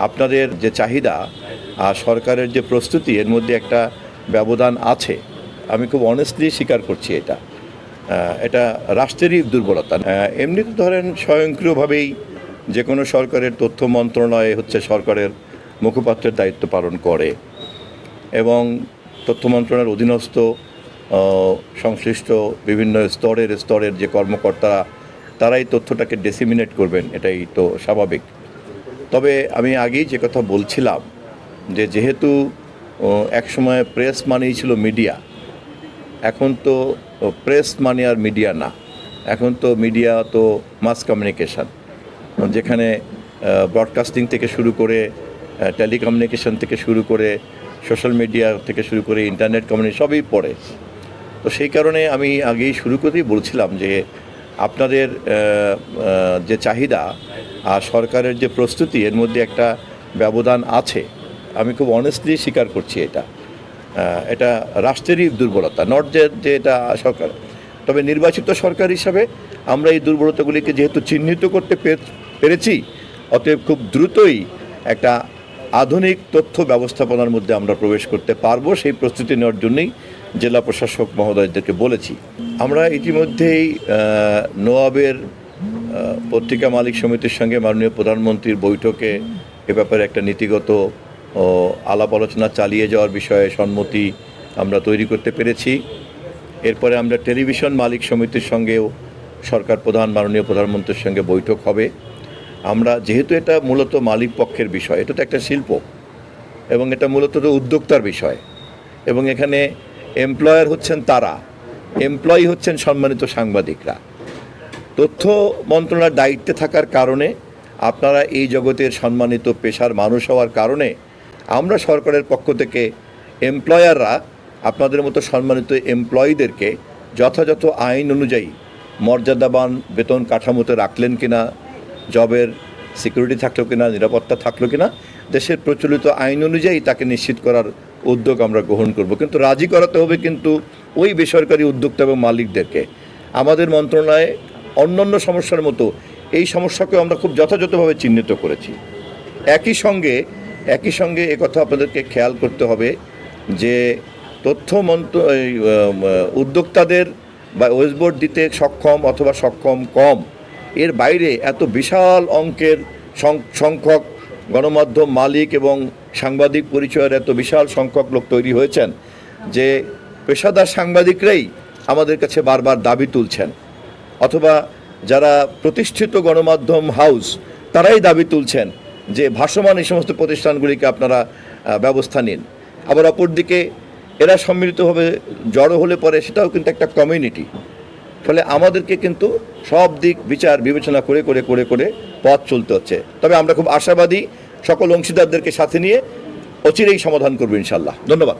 আপনাদের যে চাহিদা আর সরকারের যে প্রস্তুতি এর মধ্যে একটা ব্যবধান আছে। আমি খুব অনেস্টলি স্বীকার করছি এটা রাষ্ট্রেরই দুর্বলতা। এমনিতে ধরেন স্বয়ংক্রিয়ভাবেই যে কোনো সরকারের তথ্য মন্ত্রণালয় হচ্ছে সরকারের মুখপাত্রের দায়িত্ব পালন করে এবং তথ্য মন্ত্রণালয়ের অধীনস্থ সংশ্লিষ্ট বিভিন্ন স্তরের যে কর্মকর্তারা তারাই তথ্যটাকে ডিসেমিনেট করবেন, এটাই তো স্বাভাবিক। তবে আমি আগেই যে কথা বলছিলাম যেহেতু একসময় প্রেস মানেই ছিল মিডিয়া, এখন তো প্রেস মানে আর মিডিয়া না, এখন তো মিডিয়া তো মাস কমিউনিকেশন, যেখানে ব্রডকাস্টিং থেকে শুরু করে টেলিকমিউনিকেশন থেকে শুরু করে সোশ্যাল মিডিয়া থেকে শুরু করে ইন্টারনেট কমিউনিকেশন সবই পড়ে। তো সেই কারণে আমি আগেই শুরু করেই বলছিলাম যে আপনাদের যে চাহিদা আর সরকারের যে প্রস্তুতি এর মধ্যে একটা ব্যবধান আছে। আমি খুব অনেস্টলি স্বীকার করছি এটা রাষ্ট্রেরই দুর্বলতা, নট যে এটা সরকার। তবে নির্বাচিত সরকার হিসাবে আমরা এই দুর্বলতাগুলিকে যেহেতু চিহ্নিত করতে পেরেছি, অতএব খুব দ্রুতই একটা আধুনিক তথ্য ব্যবস্থাপনার মধ্যে আমরা প্রবেশ করতে পারবো। সেই প্রস্তুতি নেওয়ার জন্যই জেলা প্রশাসক মহোদয়দেরকে বলেছি। আমরা ইতিমধ্যেই নোয়াবের পত্রিকা মালিক সমিতির সঙ্গে মাননীয় প্রধানমন্ত্রীর বৈঠকে এ ব্যাপারে একটা নীতিগত আলাপ আলোচনা চালিয়ে যাওয়ার বিষয়ে সম্মতি আমরা তৈরি করতে পেরেছি। এরপরে আমরা টেলিভিশন মালিক সমিতির সঙ্গেও সরকার প্রধান মাননীয় প্রধানমন্ত্রীর সঙ্গে বৈঠক হবে। আমরা যেহেতু এটা মূলত মালিক পক্ষের বিষয়, এটা তো একটা শিল্প এবং এটা মূলত তো উদ্যোক্তার বিষয়, এবং এখানে এমপ্লয়ার হচ্ছেন তারা, এমপ্লয়ি হচ্ছেন সম্মানিত সাংবাদিকরা। তথ্য মন্ত্রণালয়ের দায়িত্বে থাকার কারণে, আপনারা এই জগতের সম্মানিত পেশার মানুষ হওয়ার কারণে আমরা সরকারের পক্ষ থেকে এমপ্লয়াররা আপনাদের মতো সম্মানিত এমপ্লয়ীদেরকে যথাযথ আইন অনুযায়ী মর্যাদাবান বেতন কাঠামোতে রাখলেন কিনা, জবের সিকিউরিটি থাকলো কিনা, নিরাপত্তা থাকলো কিনা, দেশের প্রচলিত আইন অনুযায়ী তাকে নিশ্চিত করার উদ্যোগ আমরা গ্রহণ করব। কিন্তু রাজি করাতে হবে কিন্তু ওই বেসরকারি উদ্যোক্তা এবং মালিকদেরকে। আমাদের মন্ত্রণালয়ে অন্যান্য সমস্যার মতো এই সমস্যাকেও আমরা খুব যথাযথভাবে চিহ্নিত করেছি। একই সঙ্গে একথা আপনাদেরকে খেয়াল করতে হবে যে তথ্য উদ্যোক্তাদের বা ওয়েসবোর্ড দিতে সক্ষম অথবা সক্ষম কম, এর বাইরে এত বিশাল অঙ্কের সংখ্যক গণমাধ্যম মালিক এবং সাংবাদিক পরিচয়ের এত বিশাল সংখ্যক লোক তৈরি হয়েছেন যে পেশাদার সাংবাদিকরাই আমাদের কাছে বারবার দাবি তুলছেন, অথবা যারা প্রতিষ্ঠিত গণমাধ্যম হাউস তারাই দাবি তুলছেন যে ভাসমান এই সমস্ত প্রতিষ্ঠানগুলিকে আপনারা ব্যবস্থা নিন। আবার অপরদিকে এরা সম্মিলিতভাবে জড়ো হলে পরে সেটাও কিন্তু একটা কমিউনিটি। ফলে আমাদেরকে কিন্তু সব দিক বিচার বিবেচনা করে পথ চলতে হচ্ছে। তবে আমরা খুব আশাবাদী, সকল অংশীদারদেরকে সাথে নিয়ে অচিরেই সমাধান করবো ইনশাল্লাহ। ধন্যবাদ।